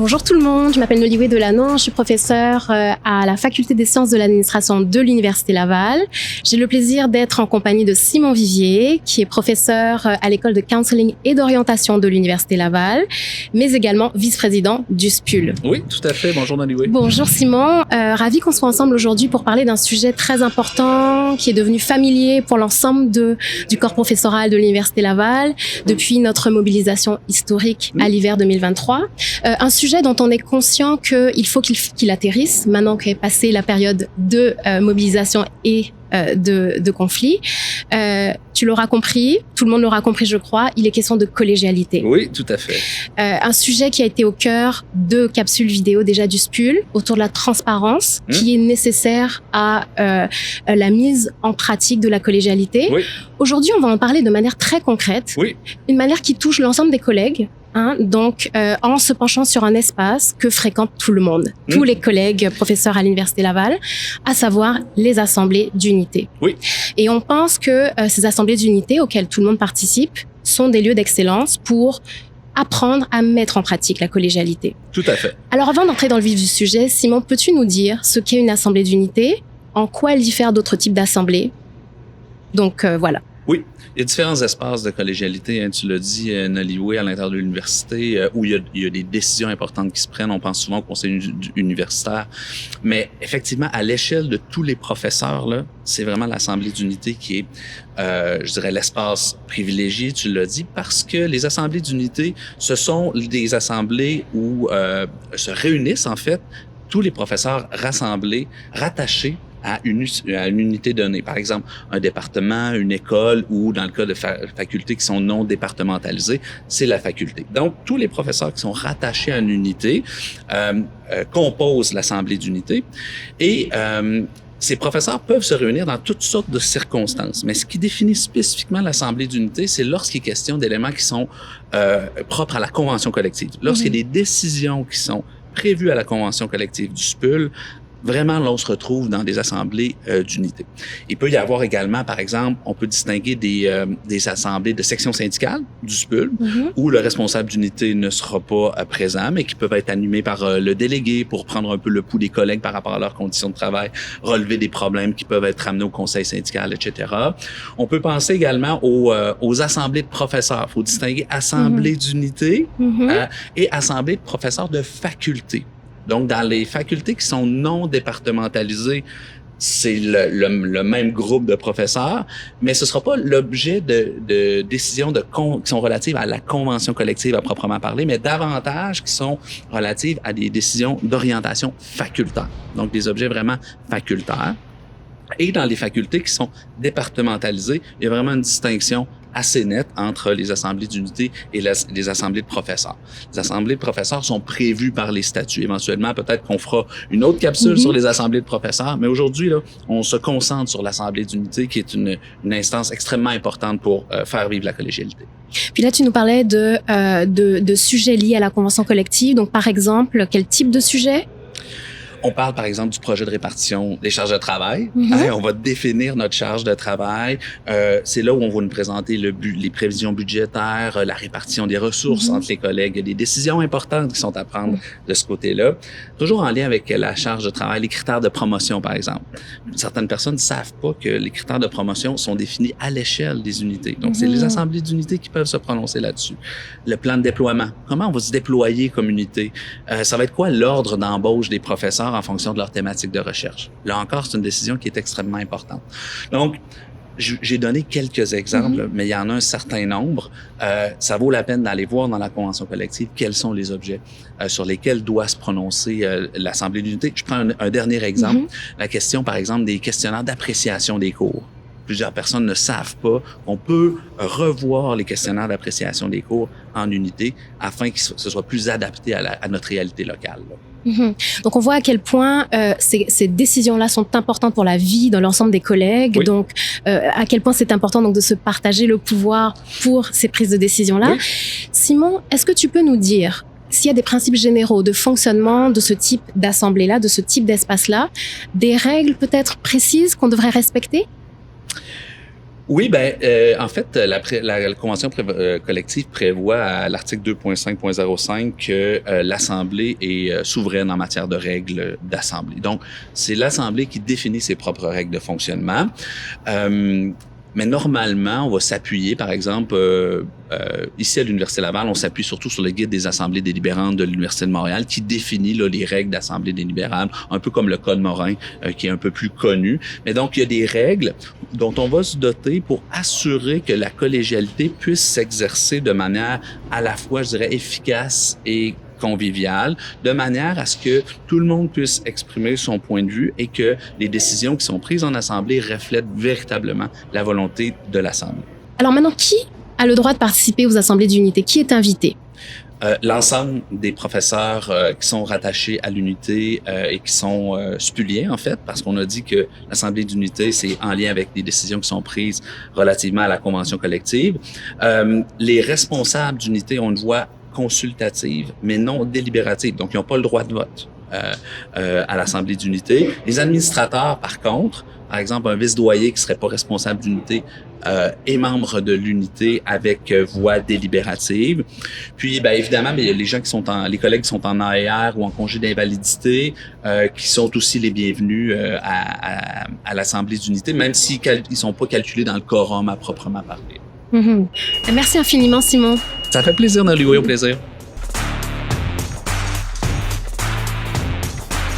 Bonjour tout le monde, je m'appelle Noliwe Delanon, je suis professeure à la Faculté des sciences de l'administration de l'Université Laval. J'ai le plaisir d'être en compagnie de Simon Vivier, qui est professeur à l'école de counseling et d'orientation de l'Université Laval, mais également vice-président du SPUL. Oui, tout à fait. Bonjour Noliwe. Bonjour Simon, ravi qu'on soit ensemble aujourd'hui pour parler d'un sujet très important qui est devenu familier pour l'ensemble du corps professoral de l'Université Laval depuis notre mobilisation historique à l'hiver 2023. Un sujet dont on est conscient qu'il faut qu'il atterrisse maintenant qu'est passée la période de mobilisation et de conflit. Tu l'auras compris, tout le monde l'aura compris, je crois, il est question de collégialité. Oui, tout à fait. Un sujet qui a été au cœur de capsules vidéo déjà du SPUL autour de la transparence qui est nécessaire à la mise en pratique de la collégialité. Oui. Aujourd'hui, on va en parler de manière très concrète, une manière qui touche l'ensemble des collègues. Donc, en se penchant sur un espace que fréquente tout le monde, tous les collègues professeurs à l'Université Laval, à savoir les assemblées d'unité. Oui. Et on pense que ces assemblées d'unité auxquelles tout le monde participe sont des lieux d'excellence pour apprendre à mettre en pratique la collégialité. Tout à fait. Alors, avant d'entrer dans le vif du sujet, Simon, peux-tu nous dire ce qu'est une assemblée d'unité, en quoi elle diffère d'autres types d'assemblées? Donc, voilà. Oui, il y a différents espaces de collégialité, tu l'as dit, Noliwe, à l'intérieur de l'université, où il y a des décisions importantes qui se prennent. On pense souvent au conseil universitaire, mais effectivement, à l'échelle de tous les professeurs, là, c'est vraiment l'assemblée d'unité qui est, je dirais, l'espace privilégié, tu l'as dit, parce que les assemblées d'unité, ce sont des assemblées où se réunissent, en fait, tous les professeurs rassemblés, rattachés à une unité donnée. Par exemple, un département, une école ou dans le cas de facultés qui sont non départementalisées, c'est la faculté. Donc, tous les professeurs qui sont rattachés à une unité composent l'assemblée d'unité et ces professeurs peuvent se réunir dans toutes sortes de circonstances. Mais ce qui définit spécifiquement l'assemblée d'unité, c'est lorsqu'il est question d'éléments qui sont propres à la convention collective. Lorsqu'il y a des décisions qui sont prévues à la convention collective du SPUL, vraiment, là, on se retrouve dans des assemblées d'unité. Il peut y avoir également, par exemple, on peut distinguer des assemblées de sections syndicales du SPUL, où le responsable d'unité ne sera pas présent, mais qui peuvent être animées par le délégué pour prendre un peu le pouls des collègues par rapport à leurs conditions de travail, relever des problèmes qui peuvent être ramenés au conseil syndical, etc. On peut penser également aux assemblées de professeurs. Il faut distinguer assemblée d'unité et assemblée de professeurs de faculté. Donc, dans les facultés qui sont non départementalisées, c'est le même groupe de professeurs, mais ce sera pas l'objet de décisions qui sont relatives à la convention collective à proprement parler, mais davantage qui sont relatives à des décisions d'orientation facultaire. Donc, des objets vraiment facultaires. Et dans les facultés qui sont départementalisées, il y a vraiment une distinction assez nette entre les assemblées d'unité et les assemblées de professeurs. Les assemblées de professeurs sont prévues par les statuts. Éventuellement, peut-être qu'on fera une autre capsule sur les assemblées de professeurs, mais aujourd'hui, là, on se concentre sur l'assemblée d'unité qui est une instance extrêmement importante pour faire vivre la collégialité. Puis là, tu nous parlais de sujets liés à la convention collective. Donc, par exemple, quel type de sujet? On parle, par exemple, du projet de répartition des charges de travail. On va définir notre charge de travail. C'est là où on va nous présenter les prévisions budgétaires, la répartition des ressources entre les collègues. Il y a des décisions importantes qui sont à prendre de ce côté-là. Toujours en lien avec la charge de travail, les critères de promotion, par exemple. Certaines personnes ne savent pas que les critères de promotion sont définis à l'échelle des unités. Donc, c'est les assemblées d'unités qui peuvent se prononcer là-dessus. Le plan de déploiement. Comment on va se déployer comme unité? Ça va être quoi l'ordre d'embauche des professeurs en fonction de leur thématique de recherche. Là encore, c'est une décision qui est extrêmement importante. Donc, j'ai donné quelques exemples, mais il y en a un certain nombre. Ça vaut la peine d'aller voir dans la convention collective quels sont les objets sur lesquels doit se prononcer l'Assemblée d'unité. Je prends un dernier exemple. La question, par exemple, des questionnaires d'appréciation des cours. Plusieurs personnes ne savent pas qu'on peut revoir les questionnaires d'appréciation des cours en unité afin que ce soit plus adapté à notre réalité locale. Donc, on voit à quel point ces décisions-là sont importantes pour la vie dans l'ensemble des collègues. Donc, à quel point c'est important donc de se partager le pouvoir pour ces prises de décision-là. Simon, est-ce que tu peux nous dire s'il y a des principes généraux de fonctionnement de ce type d'assemblée-là, de ce type d'espace-là, des règles peut-être précises qu'on devrait respecter? Oui, en fait, la convention collective prévoit à l'article 2.5.05 que l'Assemblée est souveraine en matière de règles d'Assemblée. Donc, c'est l'Assemblée qui définit ses propres règles de fonctionnement. Mais normalement, on va s'appuyer, par exemple, ici à l'Université Laval, on s'appuie surtout sur le guide des assemblées délibérantes de l'Université de Montréal qui définit là, les règles d'assemblée délibérante, un peu comme le Code Morin qui est un peu plus connu. Mais donc, il y a des règles dont on va se doter pour assurer que la collégialité puisse s'exercer de manière à la fois, je dirais, efficace et convivial, de manière à ce que tout le monde puisse exprimer son point de vue et que les décisions qui sont prises en Assemblée reflètent véritablement la volonté de l'Assemblée. Alors maintenant, qui a le droit de participer aux assemblées d'unité? Qui est invité? L'ensemble des professeurs qui sont rattachés à l'unité et qui sont spuliens, en fait, parce qu'on a dit que l'Assemblée d'unité, c'est en lien avec des décisions qui sont prises relativement à la convention collective. Les responsables d'unité ont une voix consultative, mais non délibérative. Donc, ils n'ont pas le droit de vote à l'Assemblée d'unité. Les administrateurs, par contre, par exemple, un vice-doyen qui serait pas responsable d'unité est membre de l'unité avec voix délibérative. Puis, évidemment, il y a les gens qui sont les collègues qui sont en AER ou en congé d'invalidité qui sont aussi les bienvenus à l'Assemblée d'unité, même s'ils ne sont pas calculés dans le quorum à proprement parler. Merci infiniment, Simon. Ça fait plaisir, Nollywood, au plaisir.